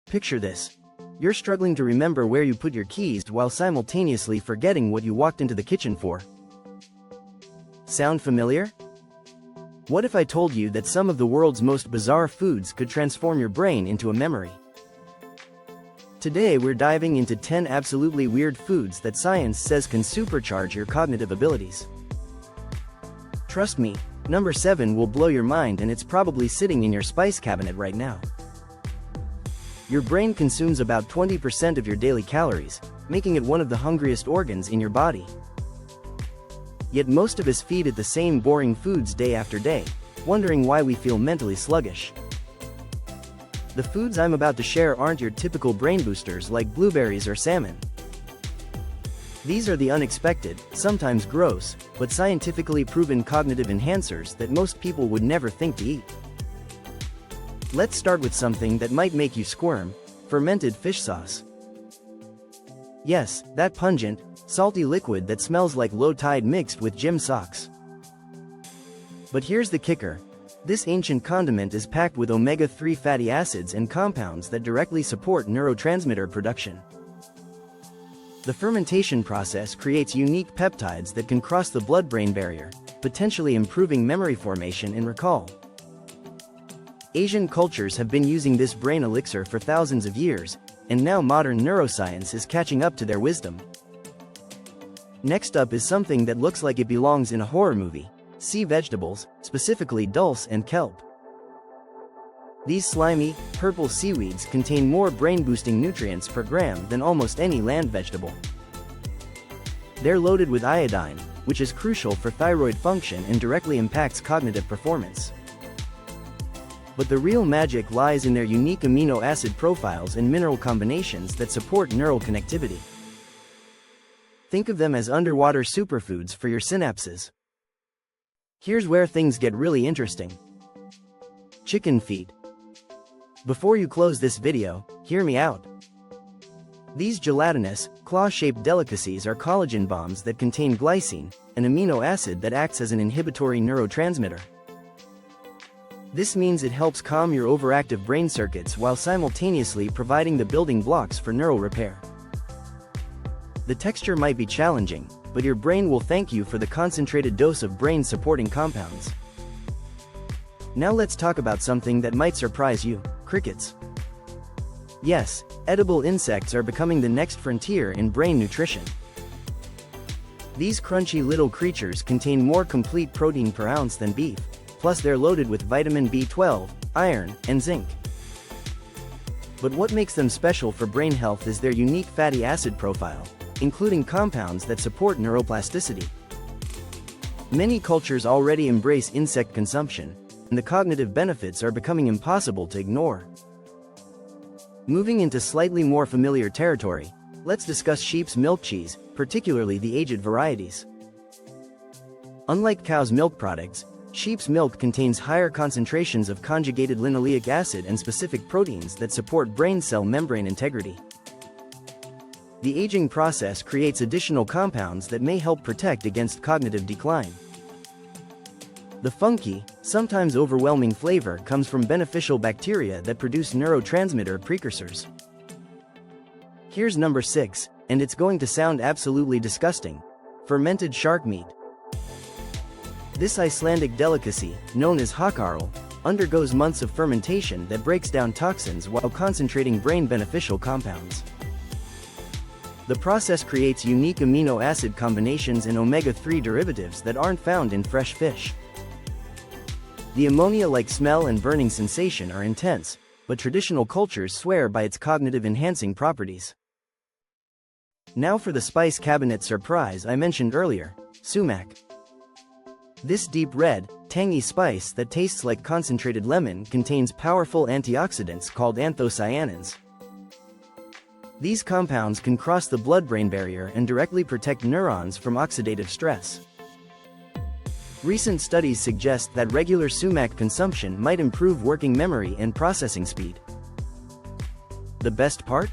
Picture this. You're struggling to remember where you put your keys while simultaneously forgetting what you walked into the kitchen for. Sound familiar? What if I told you that some of the world's most bizarre foods could transform your brain into a memory? Today we're diving into 10 absolutely weird foods that science says can supercharge your cognitive abilities. Trust me, number 7 will blow your mind, and it's probably sitting in your spice cabinet right now. Your brain consumes about 20% of your daily calories, making it one of the hungriest organs in your body. Yet most of us feed it the same boring foods day after day, wondering why we feel mentally sluggish. The foods I'm about to share aren't your typical brain boosters like blueberries or salmon. These are the unexpected, sometimes gross, but scientifically proven cognitive enhancers that most people would never think to eat. Let's start with something that might make you squirm: fermented fish sauce. Yes, that pungent, salty liquid that smells like low tide mixed with gym socks. But here's the kicker. This ancient condiment is packed with omega-3 fatty acids and compounds that directly support neurotransmitter production. The fermentation process creates unique peptides that can cross the blood-brain barrier, potentially improving memory formation and recall. Asian cultures have been using this brain elixir for thousands of years, and now modern neuroscience is catching up to their wisdom. Next up is something that looks like it belongs in a horror movie: sea vegetables, specifically dulse and kelp. These slimy, purple seaweeds contain more brain-boosting nutrients per gram than almost any land vegetable. They're loaded with iodine, which is crucial for thyroid function and directly impacts cognitive performance. But the real magic lies in their unique amino acid profiles and mineral combinations that support neural connectivity. Think of them as underwater superfoods for your synapses. Here's where things get really interesting. Chicken feet. Before you close this video, hear me out. These gelatinous, claw-shaped delicacies are collagen bombs that contain glycine, an amino acid that acts as an inhibitory neurotransmitter. This means it helps calm your overactive brain circuits while simultaneously providing the building blocks for neural repair. The texture might be challenging, but your brain will thank you for the concentrated dose of brain-supporting compounds. Now let's talk about something that might surprise you: crickets. Yes, edible insects are becoming the next frontier in brain nutrition. These crunchy little creatures contain more complete protein per ounce than beef, plus they're loaded with vitamin B12, iron, and zinc. But what makes them special for brain health is their unique fatty acid profile, including compounds that support neuroplasticity. Many cultures already embrace insect consumption, and the cognitive benefits are becoming impossible to ignore. Moving into slightly more familiar territory, let's discuss sheep's milk cheese, particularly the aged varieties. Unlike cow's milk products, sheep's milk contains higher concentrations of conjugated linoleic acid and specific proteins that support brain cell membrane integrity. The aging process creates additional compounds that may help protect against cognitive decline. The funky, sometimes overwhelming flavor comes from beneficial bacteria that produce neurotransmitter precursors. Here's number 6, and it's going to sound absolutely disgusting: fermented shark meat. This Icelandic delicacy, known as hakarl, undergoes months of fermentation that breaks down toxins while concentrating brain-beneficial compounds. The process creates unique amino acid combinations and omega-3 derivatives that aren't found in fresh fish. The ammonia-like smell and burning sensation are intense, but traditional cultures swear by its cognitive-enhancing properties. Now for the spice cabinet surprise I mentioned earlier: sumac. This deep red, tangy spice that tastes like concentrated lemon contains powerful antioxidants called anthocyanins. These compounds can cross the blood-brain barrier and directly protect neurons from oxidative stress. Recent studies suggest that regular sumac consumption might improve working memory and processing speed. The best part?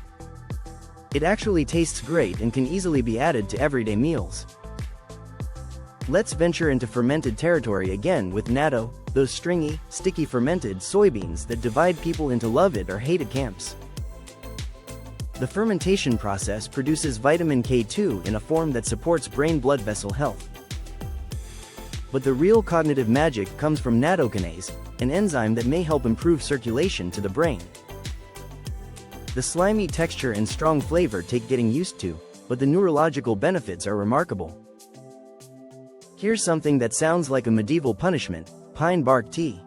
It actually tastes great and can easily be added to everyday meals. Let's venture into fermented territory again with natto, those stringy, sticky fermented soybeans that divide people into love it or hate it camps. The fermentation process produces vitamin K2 in a form that supports brain-blood vessel health. But the real cognitive magic comes from nattokinase, an enzyme that may help improve circulation to the brain. The slimy texture and strong flavor take getting used to, but the neurological benefits are remarkable. Here's something that sounds like a medieval punishment: pine bark tea.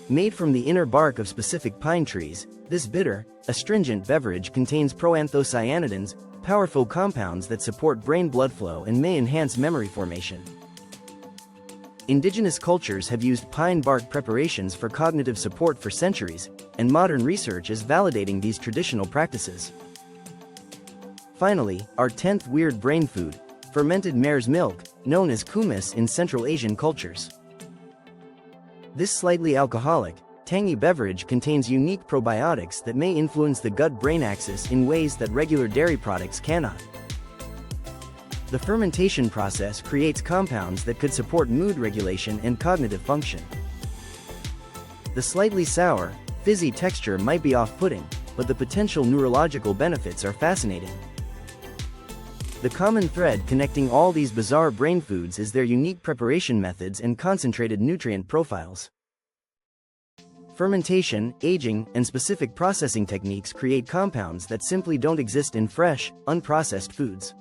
Made from the inner bark of specific pine trees, this bitter, astringent beverage contains proanthocyanidins, powerful compounds that support brain blood flow and may enhance memory formation. Indigenous cultures have used pine bark preparations for cognitive support for centuries, and modern research is validating these traditional practices. Finally, our 10th weird brain food: fermented mare's milk, known as kumis in Central Asian cultures. This slightly alcoholic, tangy beverage contains unique probiotics that may influence the gut-brain axis in ways that regular dairy products cannot. The fermentation process creates compounds that could support mood regulation and cognitive function. The slightly sour, fizzy texture might be off-putting, but the potential neurological benefits are fascinating. The common thread connecting all these bizarre brain foods is their unique preparation methods and concentrated nutrient profiles. Fermentation, aging, and specific processing techniques create compounds that simply don't exist in fresh, unprocessed foods.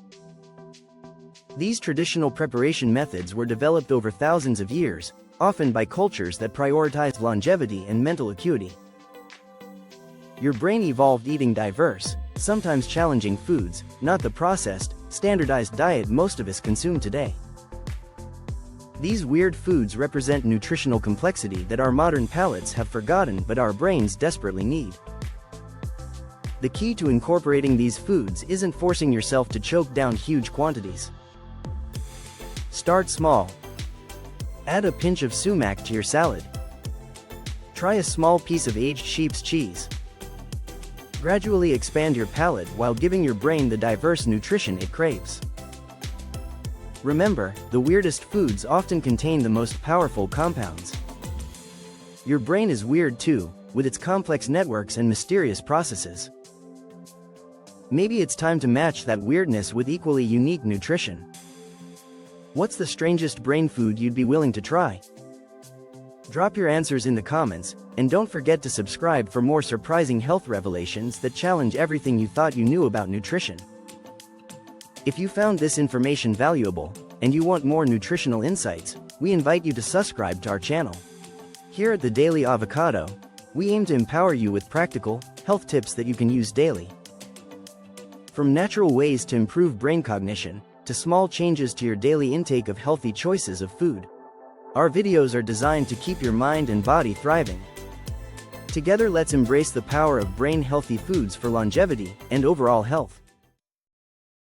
These traditional preparation methods were developed over thousands of years, often by cultures that prioritized longevity and mental acuity. Your brain evolved eating diverse, sometimes challenging foods, not the processed, standardized diet most of us consume today. These weird foods represent nutritional complexity that our modern palates have forgotten but our brains desperately need. The key to incorporating these foods isn't forcing yourself to choke down huge quantities. Start small. Add a pinch of sumac to your salad. Try a small piece of aged sheep's cheese. Gradually expand your palate while giving your brain the diverse nutrition it craves. Remember, the weirdest foods often contain the most powerful compounds. Your brain is weird too, with its complex networks and mysterious processes. Maybe it's time to match that weirdness with equally unique nutrition. What's the strangest brain food you'd be willing to try? Drop your answers in the comments, and don't forget to subscribe for more surprising health revelations that challenge everything you thought you knew about nutrition. If you found this information valuable, and you want more nutritional insights, we invite you to subscribe to our channel. Here at the Daily Avocado, we aim to empower you with practical, health tips that you can use daily. From natural ways to improve brain cognition, to small changes to your daily intake of healthy choices of food, our videos are designed to keep your mind and body thriving. Together, let's embrace the power of brain-healthy foods for longevity and overall health.